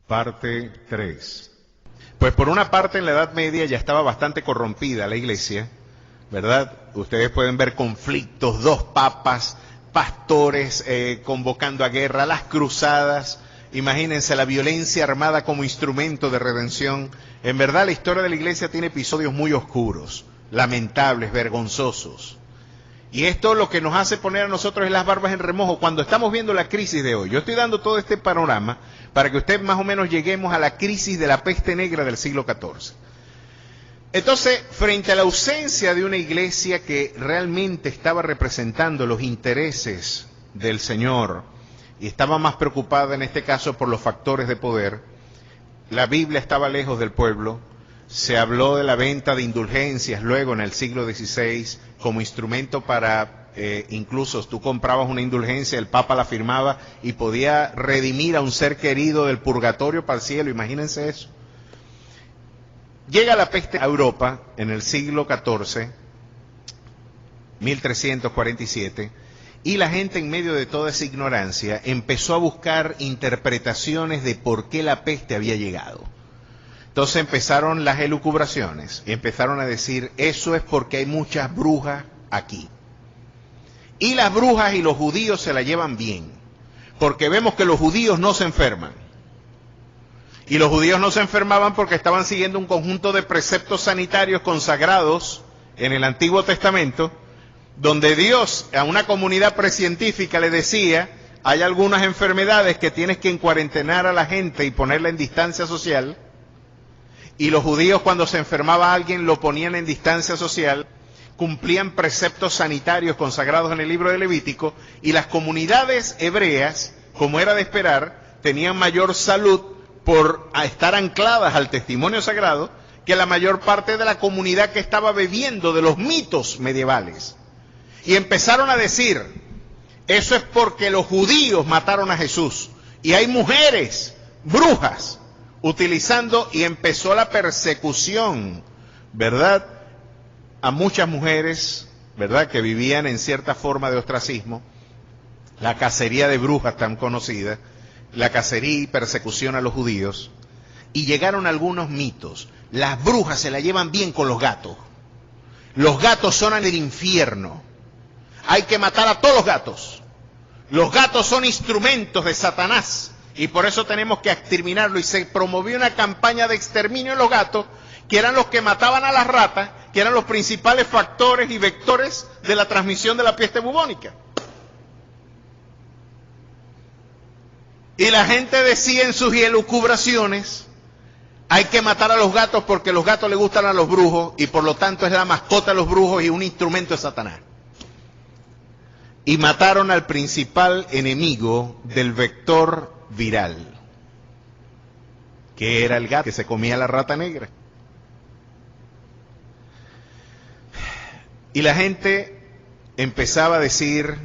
Parte 3. Pues por una parte en la Edad Media ya estaba bastante corrompida la iglesia, ¿verdad? Ustedes pueden ver conflictos, dos papas, pastores convocando a guerra, las cruzadas. Imagínense la violencia armada como instrumento de redención. En verdad la historia de la iglesia tiene episodios muy oscuros, lamentables, vergonzosos. Y esto lo que nos hace poner a nosotros las barbas en remojo cuando estamos viendo la crisis de hoy. Yo estoy dando todo este panorama para que usted más o menos lleguemos a la crisis de la peste negra del siglo XIV. Entonces, frente a la ausencia de una iglesia que realmente estaba representando los intereses del Señor y estaba más preocupada en este caso por los factores de poder, la Biblia estaba lejos del pueblo. Se habló de la venta de indulgencias luego en el siglo XVI como instrumento para, incluso tú comprabas una indulgencia, el Papa la firmaba y podía redimir a un ser querido del purgatorio para el cielo, imagínense eso. Llega la peste a Europa en el siglo XIV, 1347, y la gente en medio de toda esa ignorancia empezó a buscar interpretaciones de por qué la peste había llegado. Entonces empezaron las elucubraciones y empezaron a decir, eso es porque hay muchas brujas aquí. Y las brujas y los judíos se la llevan bien, porque vemos que los judíos no se enferman. Y los judíos no se enfermaban porque estaban siguiendo un conjunto de preceptos sanitarios consagrados en el Antiguo Testamento, donde Dios a una comunidad precientífica le decía, hay algunas enfermedades que tienes que encuarentenar a la gente y ponerla en distancia social. Y los judíos cuando se enfermaba alguien lo ponían en distancia social, cumplían preceptos sanitarios consagrados en el libro de Levítico, y las comunidades hebreas, como era de esperar, tenían mayor salud por estar ancladas al testimonio sagrado que la mayor parte de la comunidad que estaba bebiendo de los mitos medievales. Y empezaron a decir, eso es porque los judíos mataron a Jesús, y hay mujeres, brujas, utilizando, y empezó la persecución, ¿verdad?, a muchas mujeres, ¿verdad?, que vivían en cierta forma de ostracismo, la cacería de brujas tan conocida, la cacería y persecución a los judíos, y llegaron algunos mitos. Las brujas se la llevan bien con los gatos son del infierno, hay que matar a todos los gatos son instrumentos de Satanás, y por eso tenemos que exterminarlo, y se promovió una campaña de exterminio de los gatos, que eran los que mataban a las ratas, que eran los principales factores y vectores de la transmisión de la peste bubónica. Y la gente decía en sus elucubraciones, hay que matar a los gatos porque los gatos le gustan a los brujos, y por lo tanto es la mascota de los brujos y un instrumento de Satanás. Y mataron al principal enemigo del vector viral, que era el gato, que se comía la rata negra. Y la gente empezaba a decir,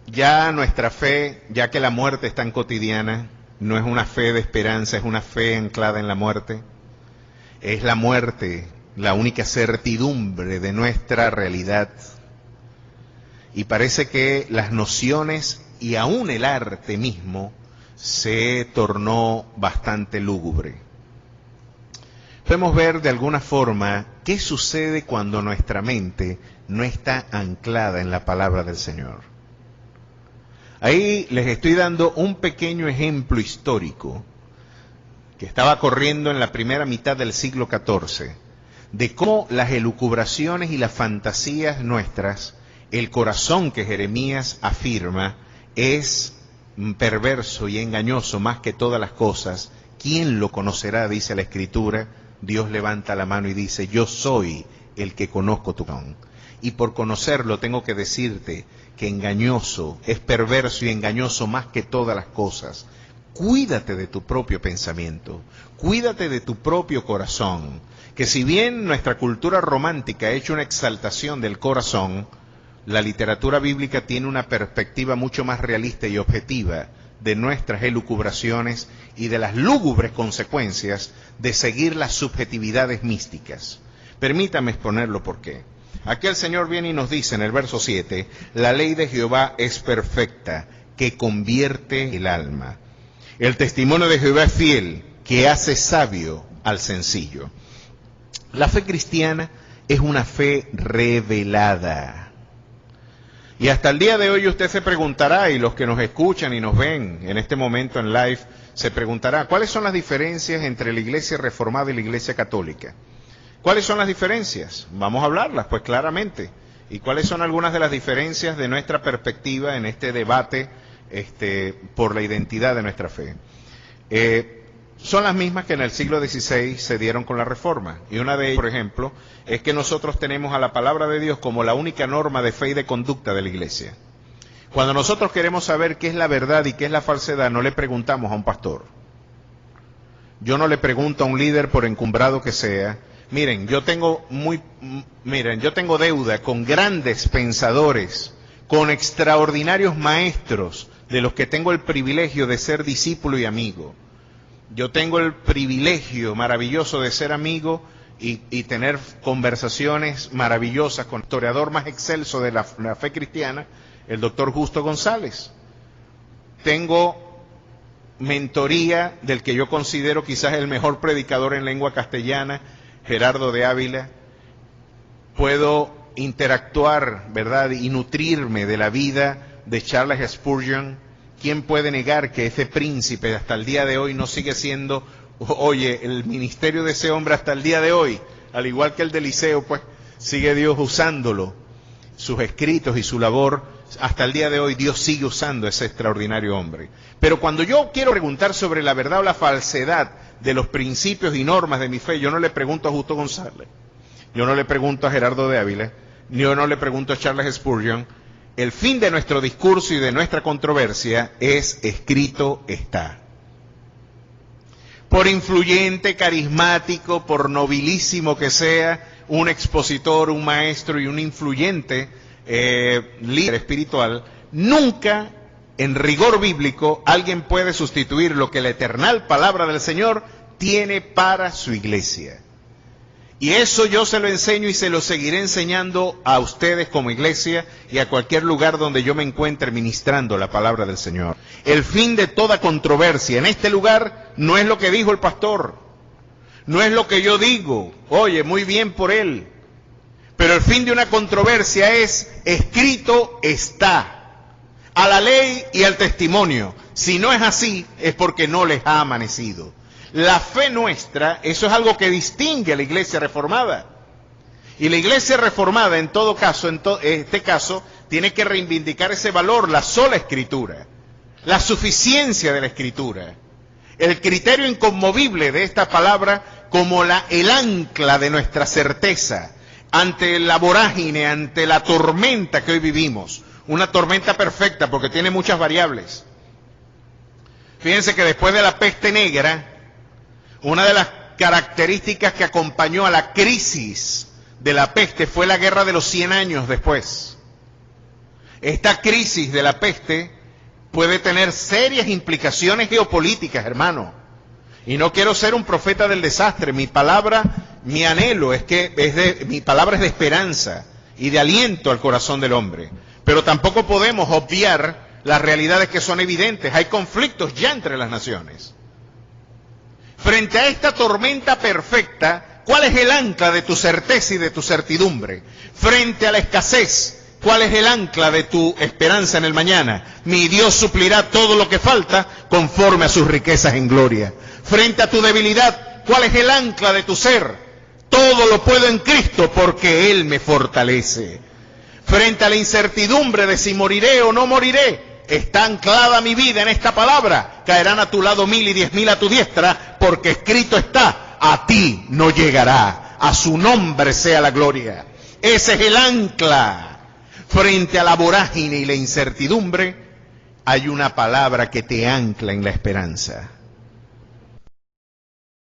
ya nuestra fe, ya que la muerte es tan cotidiana, no es una fe de esperanza, es una fe anclada en la muerte. Es la muerte la única certidumbre de nuestra realidad. Y parece que las nociones y aún el arte mismo se tornó bastante lúgubre. Podemos ver de alguna forma qué sucede cuando nuestra mente no está anclada en la palabra del Señor. Ahí les estoy dando un pequeño ejemplo histórico que estaba corriendo en la primera mitad del siglo XIV, de cómo las elucubraciones y las fantasías nuestras, el corazón que Jeremías afirma, es perverso y engañoso más que todas las cosas. ¿Quién lo conocerá?, dice la Escritura. Dios levanta la mano y dice, yo soy el que conozco tu corazón. Y por conocerlo tengo que decirte que engañoso, es perverso y engañoso más que todas las cosas. Cuídate de tu propio pensamiento, cuídate de tu propio corazón, que si bien nuestra cultura romántica ha hecho una exaltación del corazón, la literatura bíblica tiene una perspectiva mucho más realista y objetiva de nuestras elucubraciones y de las lúgubres consecuencias de seguir las subjetividades místicas. Permítame exponerlo por qué. Aquí el Señor viene y nos dice en el verso 7, la ley de Jehová es perfecta, que convierte el alma. El testimonio de Jehová es fiel, que hace sabio al sencillo. La fe cristiana es una fe revelada. Y hasta el día de hoy usted se preguntará, y los que nos escuchan y nos ven en este momento en live, se preguntará, ¿cuáles son las diferencias entre la iglesia reformada y la iglesia católica? ¿Cuáles son las diferencias? Vamos a hablarlas, pues claramente. ¿Y cuáles son algunas de las diferencias de nuestra perspectiva en este debate por la identidad de nuestra fe? Son las mismas que en el siglo XVI se dieron con la Reforma. Y una de ellas, por ejemplo, es que nosotros tenemos a la palabra de Dios como la única norma de fe y de conducta de la iglesia. Cuando nosotros queremos saber qué es la verdad y qué es la falsedad, no le preguntamos a un pastor. Yo no le pregunto a un líder, por encumbrado que sea. Miren, yo tengo deuda con grandes pensadores, con extraordinarios maestros, de los que tengo el privilegio de ser discípulo y amigo. Yo tengo el privilegio maravilloso de ser amigo y tener conversaciones maravillosas con el historiador más excelso de la fe cristiana, el doctor Justo González. Tengo mentoría del que yo considero quizás el mejor predicador en lengua castellana, Gerardo de Ávila. Puedo interactuar, ¿verdad?, y nutrirme de la vida de Charles Spurgeon. ¿Quién puede negar que ese príncipe hasta el día de hoy no sigue siendo, oye, el ministerio de ese hombre hasta el día de hoy, al igual que el de Eliseo, pues sigue Dios usándolo, sus escritos y su labor, hasta el día de hoy Dios sigue usando a ese extraordinario hombre. Pero cuando yo quiero preguntar sobre la verdad o la falsedad de los principios y normas de mi fe, yo no le pregunto a Justo González, yo no le pregunto a Gerardo de Ávila, yo no le pregunto a Charles Spurgeon. El fin de nuestro discurso y de nuestra controversia es escrito está. Por influyente, carismático, por nobilísimo que sea, un expositor, un maestro y un influyente líder espiritual, nunca, en rigor bíblico, alguien puede sustituir lo que la eternal palabra del Señor tiene para su iglesia. Y eso yo se lo enseño y se lo seguiré enseñando a ustedes como iglesia y a cualquier lugar donde yo me encuentre ministrando la palabra del Señor. El fin de toda controversia en este lugar no es lo que dijo el pastor, no es lo que yo digo, oye, muy bien por él, pero el fin de una controversia es escrito está, a la ley y al testimonio. Si no es así, es porque no les ha amanecido. La fe nuestra, eso es algo que distingue a la iglesia reformada. Y la iglesia reformada, en todo caso, este caso, tiene que reivindicar ese valor, la sola escritura, la suficiencia de la escritura, el criterio inconmovible de esta palabra como el ancla de nuestra certeza ante la vorágine, ante la tormenta que hoy vivimos. Una tormenta perfecta porque tiene muchas variables. Fíjense que después de la peste negra, una de las características que acompañó a la crisis de la peste fue la guerra de los 100 años después. Esta crisis de la peste puede tener serias implicaciones geopolíticas, hermano. Y no quiero ser un profeta del desastre. Mi palabra, mi anhelo mi palabra es de esperanza y de aliento al corazón del hombre. Pero tampoco podemos obviar las realidades que son evidentes. Hay conflictos ya entre las naciones. Frente a esta tormenta perfecta, ¿cuál es el ancla de tu certeza y de tu certidumbre? Frente a la escasez, ¿cuál es el ancla de tu esperanza en el mañana? Mi Dios suplirá todo lo que falta conforme a sus riquezas en gloria. Frente a tu debilidad, ¿cuál es el ancla de tu ser? Todo lo puedo en Cristo porque Él me fortalece. Frente a la incertidumbre de si moriré o no moriré, está anclada mi vida en esta palabra. Caerán a tu lado 1000 y 10.000 a tu diestra, porque escrito está, a ti no llegará. A su nombre sea la gloria. Ese es el ancla. Frente a la vorágine y la incertidumbre, hay una palabra que te ancla en la esperanza.